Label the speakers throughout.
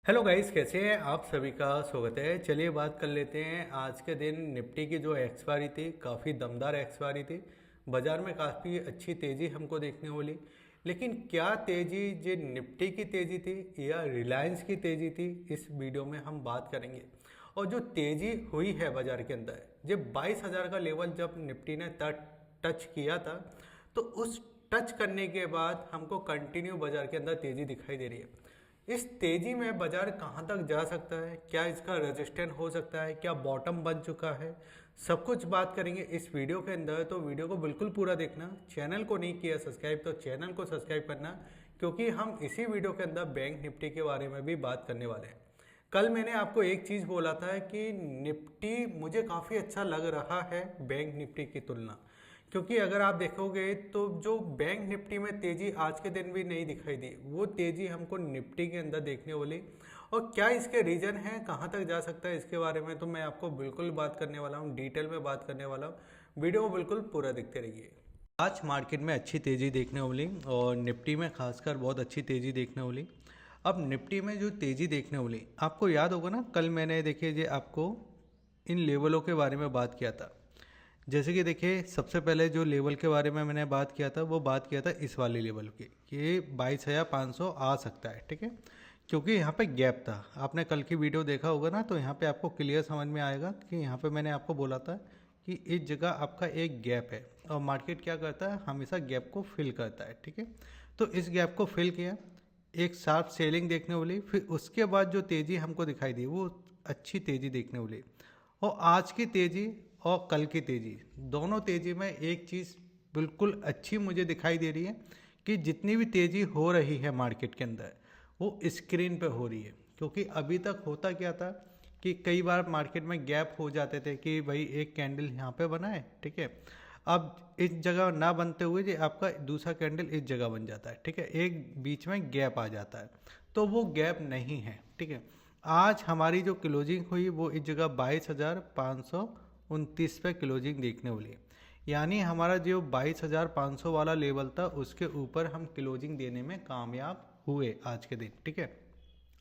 Speaker 1: Hello guys, कैसे हैं आप? सभी का स्वागत है। चलिए बात कर लेते हैं आज के दिन निफ्टी की जो एक्सपायरी थी, काफ़ी दमदार एक्सपायरी थी। बाजार में काफ़ी अच्छी तेज़ी हमको देखने को मिली। लेकिन क्या तेज़ी जो निफ्टी की तेज़ी थी या रिलायंस की तेज़ी थी, इस वीडियो में हम बात करेंगे। और जो तेज़ी हुई है बाजार के अंदर, जब 22,000 का लेवल जब निफ्टी ने टच किया था, तो उस टच करने के बाद हमको कंटिन्यू बाजार के अंदर तेज़ी दिखाई दे रही है। इस तेजी में बाजार कहाँ तक जा सकता है, क्या इसका रेजिस्टेंस हो सकता है, क्या बॉटम बन चुका है, सब कुछ बात करेंगे इस वीडियो के अंदर। तो वीडियो को बिल्कुल पूरा देखना। चैनल को नहीं किया सब्सक्राइब तो चैनल को सब्सक्राइब करना, क्योंकि हम इसी वीडियो के अंदर बैंक निफ्टी के बारे में भी बात करने वाले हैं। कल मैंने आपको एक चीज़ बोला था कि निफ्टी मुझे काफ़ी अच्छा लग रहा है बैंक निफ्टी की तुलना, क्योंकि अगर आप देखोगे तो जो बैंक निफ्टी में तेज़ी आज के दिन भी नहीं दिखाई दी, वो तेज़ी हमको निफ्टी के अंदर देखने वाली। और क्या इसके रीज़न है, कहाँ तक जा सकता है, इसके बारे में तो मैं आपको बिल्कुल बात करने वाला हूँ, डिटेल में बात करने वाला हूँ। वीडियो को बिल्कुल पूरा देखते रहिए। आज मार्केट में अच्छी तेज़ी देखने को मिली और निफ्टी में खासकर बहुत अच्छी तेज़ी देखने को मिली। अब निफ्टी में जो तेज़ी देखने को मिली, आपको याद होगा ना, कल मैंने देखिए जी आपको इन लेवलों के बारे में बात किया था। जैसे कि देखिए, सबसे पहले जो लेवल के बारे में मैंने बात किया था, वो बात किया था इस वाले लेवल की कि 22,500 आ सकता है, ठीक है। क्योंकि यहाँ पे गैप था। आपने कल की वीडियो देखा होगा ना, तो यहाँ पे आपको क्लियर समझ में आएगा कि यहाँ पे मैंने आपको बोला था कि इस जगह आपका एक गैप है और मार्केट क्या करता है, हमेशा गैप को फिल करता है, ठीक है। तो इस गैप को फिल किया, एक शार्प सेलिंग देखने वाली, फिर उसके बाद जो तेज़ी हमको दिखाई दी वो अच्छी तेज़ी देखने वाली। और आज की तेज़ी और कल की तेज़ी, दोनों तेज़ी में एक चीज़ बिल्कुल अच्छी मुझे दिखाई दे रही है कि जितनी भी तेज़ी हो रही है मार्केट के अंदर, वो स्क्रीन पे हो रही है। क्योंकि अभी तक होता क्या था कि कई बार मार्केट में गैप हो जाते थे कि भाई एक कैंडल यहाँ पे बना है, ठीक है। अब इस जगह ना बनते हुए जो आपका दूसरा कैंडल इस जगह बन जाता है, ठीक है, एक बीच में गैप आ जाता है। तो वो गैप नहीं है, ठीक है। आज हमारी जो क्लोजिंग हुई वो इस जगह 22,529 पे क्लोजिंग देखने वाली है। यानी हमारा जो 22,500 वाला लेवल था, उसके ऊपर हम क्लोजिंग देने में कामयाब हुए आज के दिन, ठीक है।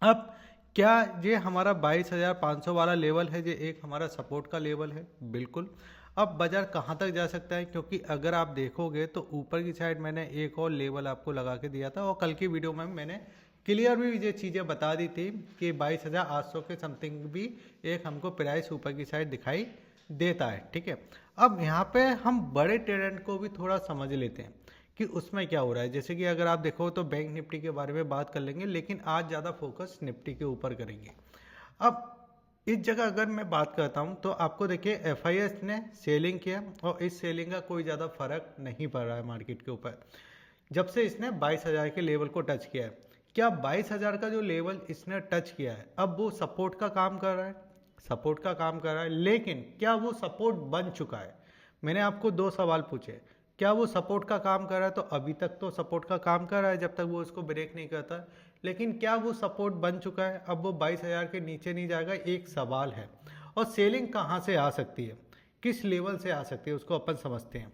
Speaker 1: अब क्या ये हमारा 22,500 वाला लेवल है, ये एक हमारा सपोर्ट का लेवल है? बिल्कुल। अब बाजार कहाँ तक जा सकता है, क्योंकि अगर आप देखोगे तो ऊपर की साइड मैंने एक और लेवल आपको लगा के दिया था और कल की वीडियो में मैंने क्लियर भी ये चीज़ें बता दी थी कि 22,800 के समथिंग भी एक हमको प्राइस ऊपर की साइड दिखाई देता है, ठीक है। अब यहाँ पे हम बड़े ट्रेंड को भी थोड़ा समझ लेते हैं कि उसमें क्या हो रहा है। जैसे कि अगर आप देखो तो बैंक निफ्टी के बारे में बात कर लेंगे, लेकिन आज ज़्यादा फोकस निफ्टी के ऊपर करेंगे। अब इस जगह अगर मैं बात करता हूं तो आपको देखिए एफआईएस ने सेलिंग किया और इस सेलिंग का कोई ज़्यादा फर्क नहीं पड़ रहा है मार्केट के ऊपर, जब से इसने 22,000 के लेवल को टच किया है। क्या 22,000 का जो लेवल इसने टच किया है, अब वो सपोर्ट का काम कर रहा है? सपोर्ट का काम कर रहा है, लेकिन क्या वो सपोर्ट बन चुका है? मैंने आपको दो सवाल पूछे। क्या वो सपोर्ट का काम कर रहा है? तो अभी तक तो सपोर्ट का काम कर रहा है जब तक वो उसको ब्रेक नहीं करता। लेकिन क्या वो सपोर्ट बन चुका है? अब वो 22,000 के नीचे नहीं जाएगा, एक सवाल है। और सेलिंग कहाँ से आ सकती है, किस लेवल से आ सकती है, उसको अपन समझते हैं।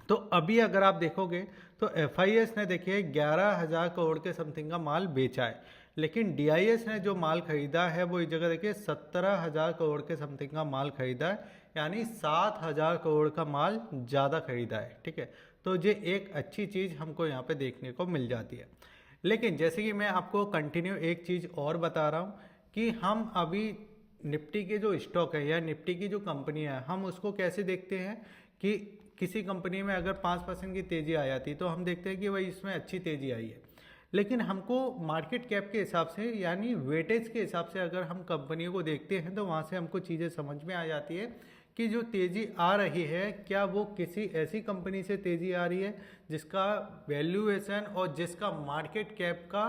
Speaker 1: तो अभी अगर आप देखोगे तो एफआईएस ने देखिए 11,000 करोड़ के समथिंग का माल बेचा है, लेकिन डीआईएस ने जो माल खरीदा है वो इस जगह देखिए 17,000 करोड़ के समथिंग का माल खरीदा है, यानी 7,000 करोड़ का माल ज़्यादा खरीदा है, ठीक है। तो ये एक अच्छी चीज़ हमको यहाँ पे देखने को मिल जाती है। लेकिन जैसे कि मैं आपको कंटिन्यू एक चीज़ और बता रहा हूँ कि हम अभी निफ्टी के जो स्टॉक है या निफ्टी की जो कंपनियां हैं, हम उसको कैसे देखते हैं कि किसी कंपनी में अगर 5% की तेज़ी आ जाती है तो हम देखते हैं कि भाई इसमें अच्छी तेज़ी आई है। लेकिन हमको मार्केट कैप के हिसाब से यानी वेटेज के हिसाब से अगर हम कंपनियों को देखते हैं तो वहाँ से हमको चीज़ें समझ में आ जाती है कि जो तेज़ी आ रही है, क्या वो किसी ऐसी कंपनी से तेज़ी आ रही है जिसका वैल्यूएशन और जिसका मार्केट कैप का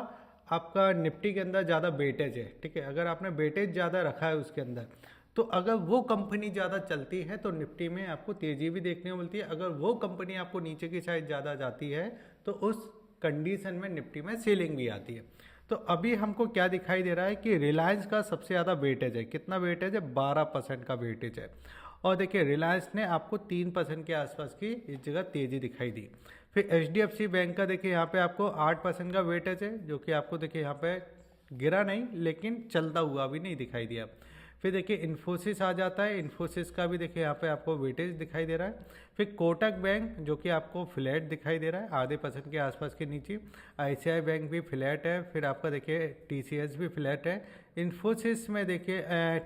Speaker 1: आपका निफ्टी के अंदर ज़्यादा वेटेज है, ठीक है। अगर आपने वेटेज ज़्यादा रखा है उसके अंदर, तो अगर वो कंपनी ज़्यादा चलती है तो निफ्टी में आपको तेज़ी भी देखने को मिलती है। अगर वो कंपनी आपको नीचे की साइड ज़्यादा जाती है तो उस कंडीशन में निफ्टी में सेलिंग भी आती है। तो अभी हमको क्या दिखाई दे रहा है कि रिलायंस का सबसे ज़्यादा वेटेज है। कितना वेटेज है? 12% का वेटेज है। और देखिए रिलायंस ने आपको 3% के आसपास की इस जगह तेज़ी दिखाई दी। फिर एचडीएफसी बैंक का देखिए यहाँ पे आपको 8% का वेटेज है, जो कि आपको देखिए यहाँ पे गिरा नहीं लेकिन चलता हुआ भी नहीं दिखाई दिया। फिर देखिए इन्फोसिस आ जाता है, इन्फोसिस का भी देखिए यहाँ पे आपको वेटेज दिखाई दे रहा है। फिर कोटक बैंक जो कि आपको फ्लैट दिखाई दे रहा है, आधे % के आसपास के नीचे। ICICI बैंक भी फ्लैट है। फिर आपका देखिए TCS भी फ्लैट है। इन्फोसिस में देखिए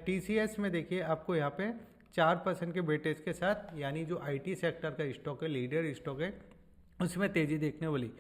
Speaker 1: TCS में देखिए आपको यहाँ पे 4% के वेटेज के साथ, यानी जो IT सेक्टर का स्टॉक है, लीडर स्टॉक है, उसमें तेज़ी देखने वाली।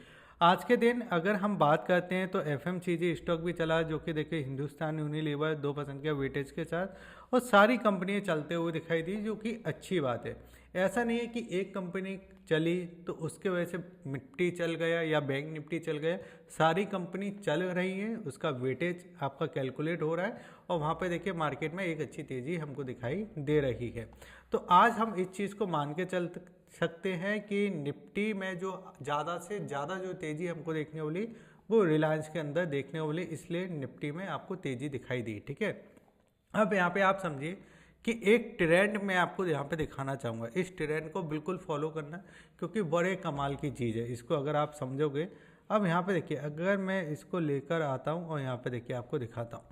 Speaker 1: आज के दिन अगर हम बात करते हैं तो FMCG स्टॉक भी चला, जो कि देखिए हिंदुस्तान यूनिलीवर 2% के वेटेज के साथ, और सारी कंपनियां चलते हुए दिखाई दी, जो कि अच्छी बात है। ऐसा नहीं है कि एक कंपनी चली तो उसके वजह से निफ्टी चल गया या बैंक निफ्टी चल गया। सारी कंपनी चल रही है, उसका वेटेज आपका कैलकुलेट हो रहा है, और वहाँ पे देखिए मार्केट में एक अच्छी तेज़ी हमको दिखाई दे रही है। तो आज हम इस चीज़ को मान के चल सकते हैं कि निफ्टी में जो ज़्यादा से ज़्यादा जो तेज़ी हमको देखने वाली वो रिलायंस के अंदर देखने वाली, इसलिए निफ्टी में आपको तेज़ी दिखाई दी। ठीक है, अब यहाँ पे आप समझिए कि एक ट्रेंड मैं आपको यहाँ पे दिखाना चाहूँगा। इस ट्रेंड को बिल्कुल फॉलो करना, क्योंकि बड़े कमाल की चीज़ है, इसको अगर आप समझोगे। अब यहाँ पे देखिए अगर मैं इसको लेकर आता हूँ और यहाँ पे देखिए आपको दिखाता हूँ,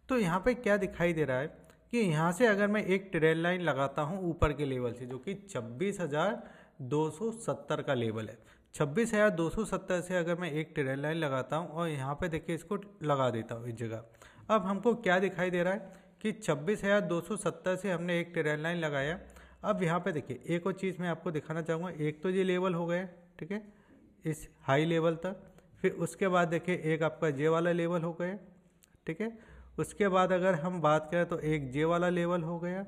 Speaker 1: तो यहाँ पे क्या दिखाई दे रहा है कि यहाँ से अगर मैं एक ट्रेंड लाइन लगाता हूँ ऊपर के लेवल से, जो कि 26,270 का लेवल है, 26,270 से अगर मैं एक ट्रेंड लाइन लगाता हूँ और यहाँ पे देखिए इसको लगा देता हूँ इस जगह। अब हमको क्या दिखाई दे रहा है कि 26,270 से हमने एक ट्रेंड लाइन लगाया। अब यहाँ पे देखिए एक और चीज़ मैं आपको दिखाना चाहूँगा। एक तो ये लेवल हो गया, ठीक है, इस हाई लेवल तक। फिर उसके बाद देखिए एक आपका ये वाला लेवल हो गया, ठीक है। उसके बाद अगर हम बात करें तो एक ये वाला लेवल हो गया,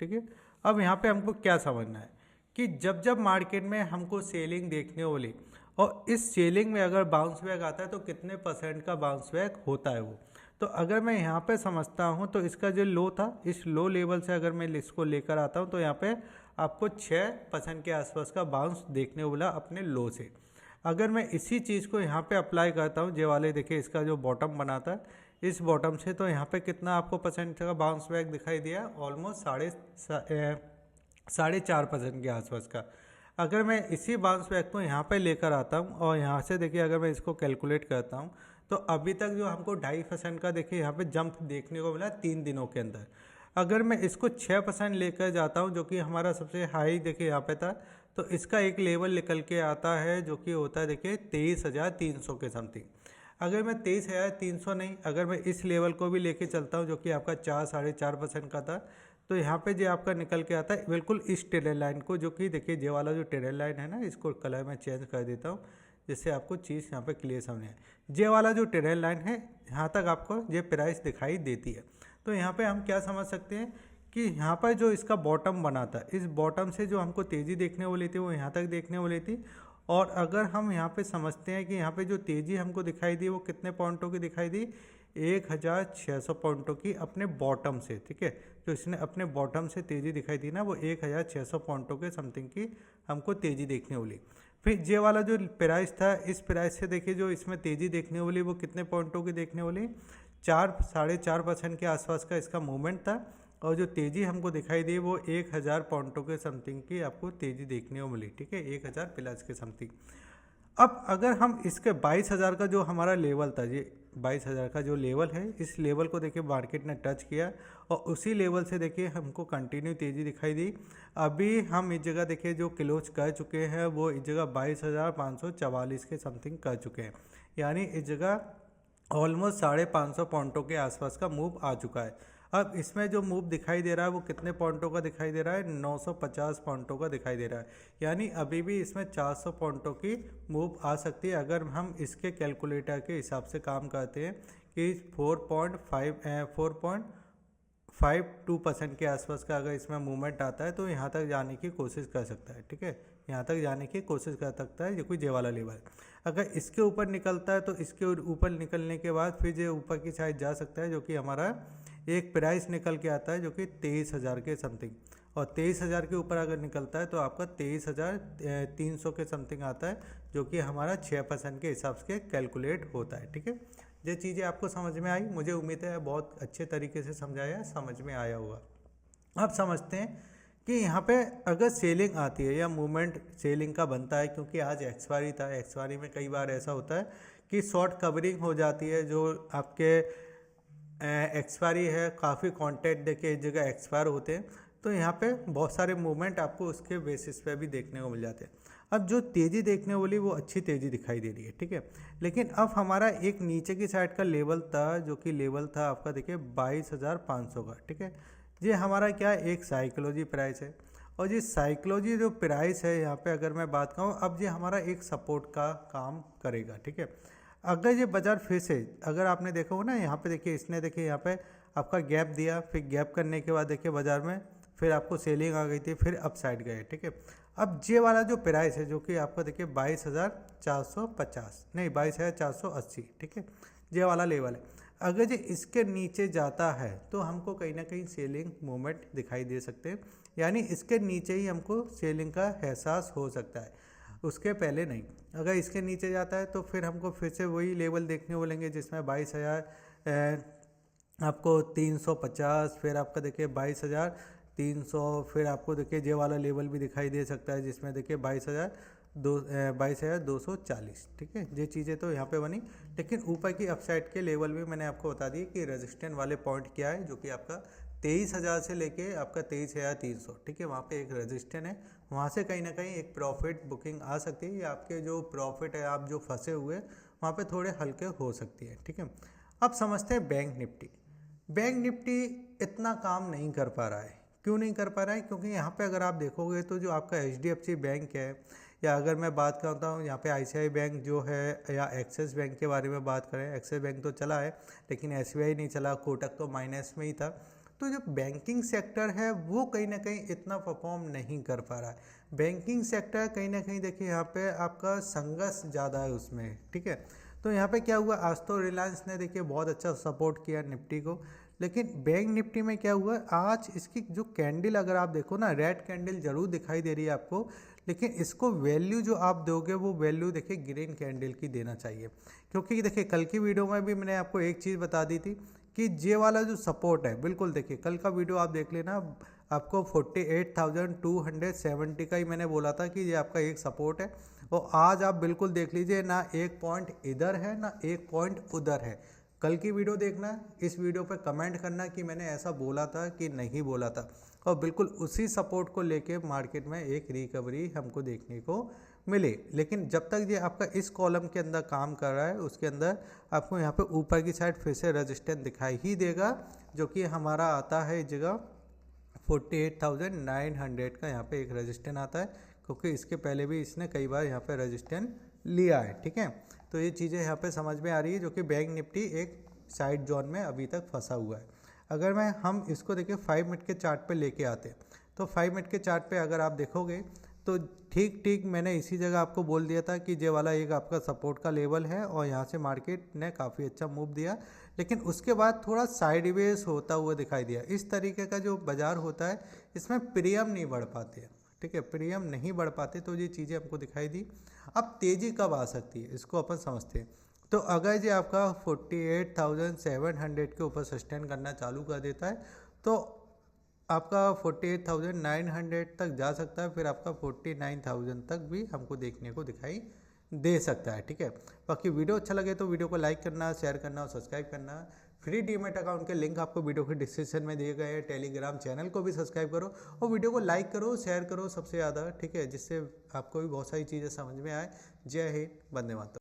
Speaker 1: ठीक है। अब यहाँ पे हमको क्या समझना है कि जब जब मार्केट में हमको सेलिंग देखने वाली, और इस सेलिंग में अगर बाउंस बैक आता है तो कितने % का बाउंस बैक होता है वो। तो अगर मैं यहाँ पे समझता हूँ तो इसका जो लो था, इस लो लेवल से अगर मैं इसको लेकर आता हूँ तो यहाँ पे आपको 6% के आसपास का बाउंस देखने वाला अपने लो से। अगर मैं इसी चीज़ को यहाँ पे अप्लाई करता हूँ, जे वाले देखिए इसका जो बॉटम बनाता है, इस बॉटम से, तो यहाँ पे कितना आपको % का बाउंस बैक दिखाई दिया, ऑलमोस्ट 4.5% के आसपास का। अगर मैं इसी बाउंस बैक को यहाँ पे लेकर आता हूँ और यहाँ से देखिए अगर मैं इसको कैलकुलेट करता हूँ तो अभी तक जो हमको 2.5% का देखिए यहाँ पे जंप देखने को मिला 3 दिनों के अंदर। अगर मैं इसको 6% लेकर जाता हूँ, जो कि हमारा सबसे हाई देखिए यहाँ पे था, तो इसका एक लेवल निकल के आता है जो कि होता है देखिए 23,300 के समथिंग। अगर मैं 23,300 नहीं, अगर मैं इस लेवल को भी लेके चलता हूँ जो कि आपका 4-4.5% का था, तो यहाँ पे जो आपका निकल के आता है बिल्कुल इस ट्रेंड लाइन को, जो कि देखिए जे वाला जो ट्रेंड लाइन है ना, इसको कलर में चेंज कर देता हूँ जिससे आपको चीज़ यहाँ पे क्लियर समझ आए। जे वाला जो ट्रेंड लाइन है यहाँ तक आपको ये प्राइस दिखाई देती है। तो यहाँ पे हम क्या समझ सकते हैं कि यहाँ पर जो इसका बॉटम बना था, इस बॉटम से जो हमको तेज़ी देखने वाली थी वो यहाँ तक देखने वाली थी। और अगर हम यहाँ पे समझते हैं कि यहाँ पे जो तेज़ी हमको दिखाई दी वो कितने पॉइंटों की दिखाई दी, 1,600 पॉइंटों की अपने बॉटम से, ठीक है। तो इसने अपने बॉटम से तेज़ी दिखाई दी ना, वो 1,600 पॉइंटों के समथिंग की हमको तेज़ी देखने वाली। फिर ये वाला जो प्राइस था, इस प्राइस से देखिए जो इसमें तेज़ी देखने वाली वो कितने पॉइंटों की देखने वाली, 4-4.5% के आसपास का इसका मूवमेंट था। और जो तेज़ी हमको दिखाई दी वो 1,000 पॉइंटों के समथिंग की आपको तेज़ी देखने को मिली, ठीक है, 1,000 प्लस के समथिंग। अब अगर हम इसके 22,000 का जो हमारा लेवल था, ये 22,000 का जो लेवल है, इस लेवल को देखिए मार्केट ने टच किया और उसी लेवल से देखिए हमको कंटिन्यू तेज़ी दिखाई दी। अभी हम इस जगह देखिए जो क्लोज कर चुके हैं वो इस जगह 22,544 के समथिंग कर चुके हैं, यानी इस जगह ऑलमोस्ट 550 पॉइंटों के आसपास का मूव आ चुका है। अब इसमें जो मूव दिखाई दे रहा है वो कितने पॉइंटों का दिखाई दे रहा है, 950 पॉइंटों का दिखाई दे रहा है, यानी अभी भी इसमें 400 पॉइंटों की मूव आ सकती है अगर हम इसके कैलकुलेटर के हिसाब से काम करते हैं कि 4.52% के आसपास का अगर इसमें मूवमेंट आता है तो यहाँ तक जाने की कोशिश कर सकता है, ठीक है, यहाँ तक जाने की कोशिश कर सकता है, ये कोई जे वाला लेवल। अगर इसके ऊपर निकलता है तो इसके ऊपर निकलने के बाद फिर ये ऊपर की साइड जा सकता है, जो कि हमारा एक प्राइस निकल के आता है जो कि 23,000 के समथिंग, और 23,000 के ऊपर अगर निकलता है तो आपका 23,300 के समथिंग आता है, जो कि हमारा 6% के हिसाब से कैलकुलेट होता है, ठीक है। ये चीज़ें आपको समझ में आई, मुझे उम्मीद है बहुत अच्छे तरीके से समझाया, समझ में आया होगा। अब समझते हैं कि यहाँ पे अगर सेलिंग आती है या मूवमेंट सेलिंग का बनता है, क्योंकि आज एक्सपायरी था, एक्सपायरी में कई बार ऐसा होता है कि शॉर्ट कवरिंग हो जाती है, जो आपके एक्सपायरी है, काफ़ी कॉन्ट्रैक्ट देके इस जगह एक्सपायर होते हैं, तो यहाँ पे बहुत सारे मूवमेंट आपको उसके बेसिस पे भी देखने को मिल जाते हैं। अब जो तेज़ी देखने वाली वो अच्छी तेज़ी दिखाई दे रही है, ठीक है। लेकिन अब हमारा एक नीचे की साइड का लेवल था, जो कि लेवल था आपका देखिए 22,500 का, ठीक है। ये हमारा क्या है, एक साइकोलॉजी प्राइस है, और ये साइकोलॉजी जो प्राइस है यहाँ पे अगर मैं बात करूँ, अब ये हमारा एक सपोर्ट का काम करेगा, ठीक है। अगर ये बाजार फिर से, अगर आपने देखा हो ना, यहाँ पे देखिए इसने देखिए यहाँ पे आपका गैप दिया, फिर गैप करने के बाद देखिए बाजार में फिर आपको सेलिंग आ गई थी, फिर अप साइड गए, ठीक है। अब ये वाला जो प्राइस है जो कि आपका देखिए 22,450 नहीं 22,480, ठीक है, ये वाला लेवल है। अगर ये इसके नीचे जाता है तो हमको कहीं ना कहीं सेलिंग मूवमेंट दिखाई दे सकते हैं, यानी इसके नीचे ही हमको सेलिंग का एहसास हो सकता है, उसके पहले नहीं। अगर इसके नीचे जाता है तो फिर हमको फिर से वही लेवल देखने को मिलेंगे, जिसमें 22,000 आपको 350, फिर आपका देखिए 22,300, फिर आपको देखिए ये वाला लेवल भी दिखाई दे सकता है, जिसमें देखिए 22,240, ठीक है। ये चीज़ें तो यहाँ पे बनी, लेकिन ऊपर की अपसाइड के लेवल भी मैंने आपको बता दिए कि रेजिस्टेंट वाले पॉइंट क्या है, जो कि आपका 23,000 से लेके आपका 23,300, ठीक है, वहाँ पे एक रेजिस्टेंट है, वहाँ से कहीं ना कहीं एक प्रॉफिट बुकिंग आ सकती है, या आपके जो प्रॉफिट है, आप जो फंसे हुए वहाँ पे थोड़े हल्के हो सकती है, ठीक है। अब समझते हैं बैंक निफ्टी। बैंक निफ्टी इतना काम नहीं कर पा रहा है, क्यों नहीं कर पा रहा है, क्योंकि यहाँ पे अगर आप देखोगे तो जो आपका HDFC बैंक है, या अगर मैं बात करता हूँ यहाँ पे ICICI बैंक जो है, या एक्सिस बैंक के बारे में बात करें, एक्सिस बैंक तो चला है लेकिन SBI नहीं चला, कोटक तो माइनस में ही था। तो जो बैंकिंग सेक्टर है वो कहीं ना कहीं इतना परफॉर्म नहीं कर पा रहा है। बैंकिंग सेक्टर कहीं ना कहीं देखिए यहाँ पे आपका संघर्ष ज़्यादा है उसमें, ठीक है। तो यहाँ पे क्या हुआ, आज तो रिलायंस ने देखिए बहुत अच्छा सपोर्ट किया निफ्टी को, लेकिन बैंक निफ्टी में क्या हुआ, आज इसकी जो कैंडल अगर आप देखो ना, रेड कैंडल जरूर दिखाई दे रही है आपको, लेकिन इसको वैल्यू जो आप दोगे वो वैल्यू देखिए ग्रीन कैंडल की देना चाहिए। क्योंकि देखिए कल की वीडियो में भी मैंने आपको एक चीज़ बता दी थी कि ये वाला जो सपोर्ट है, बिल्कुल देखिए कल का वीडियो आप देख लेना, आपको 48,270 का ही मैंने बोला था कि ये आपका एक सपोर्ट है, और आज आप बिल्कुल देख लीजिए ना, एक पॉइंट इधर है ना एक पॉइंट उधर है। कल की वीडियो देखना, इस वीडियो पे कमेंट करना कि मैंने ऐसा बोला था कि नहीं बोला था, और बिल्कुल उसी सपोर्ट को लेके मार्केट में एक रिकवरी हमको देखने को मिले। लेकिन जब तक ये आपका इस कॉलम के अंदर काम कर रहा है, उसके अंदर आपको यहाँ पे ऊपर की साइड फिर से रेजिस्टेंस दिखाई ही देगा, जो कि हमारा आता है इस जगह 48,900 का, यहाँ पे एक रेजिस्टेंस आता है, क्योंकि इसके पहले भी इसने कई बार यहाँ पे रेजिस्टेंस लिया है, ठीक है। तो ये चीज़ें यहाँ पे समझ में आ रही है, जो कि बैंक निफ्टी एक साइड जोन में अभी तक फंसा हुआ है। अगर हम इसको देखिए 5 मिनट के चार्ट पे लेके आते हैं, तो 5 मिनट के चार्ट पे अगर आप देखोगे तो ठीक मैंने इसी जगह आपको बोल दिया था कि ये वाला एक आपका सपोर्ट का लेवल है, और यहाँ से मार्केट ने काफ़ी अच्छा मूव दिया, लेकिन उसके बाद थोड़ा साइडवेज होता हुआ दिखाई दिया। इस तरीके का जो बाजार होता है, इसमें प्रीमियम नहीं बढ़ पाते, ठीक है, प्रीमियम नहीं बढ़ पाते, तो ये चीज़ें हमको दिखाई दी। अब तेज़ी कब आ सकती है, इसको अपन समझते हैं। तो अगर ये आपका 48,700 के ऊपर सस्टेन करना चालू कर देता है, तो आपका 48,900 तक जा सकता है, फिर आपका 49,000 तक भी हमको देखने को दिखाई दे सकता है, ठीक है। बाकी वीडियो अच्छा लगे तो वीडियो को लाइक करना, शेयर करना और सब्सक्राइब करना। फ्री डीमेट अकाउंट के लिंक आपको वीडियो के डिस्क्रिप्शन में दिए गए हैं। टेलीग्राम चैनल को भी सब्सक्राइब करो, और वीडियो को लाइक करो, शेयर करो सबसे ज़्यादा, ठीक है, जिससे आपको भी बहुत सारी चीज़ें समझ में आए। जय हिंद, वंदे मातरम।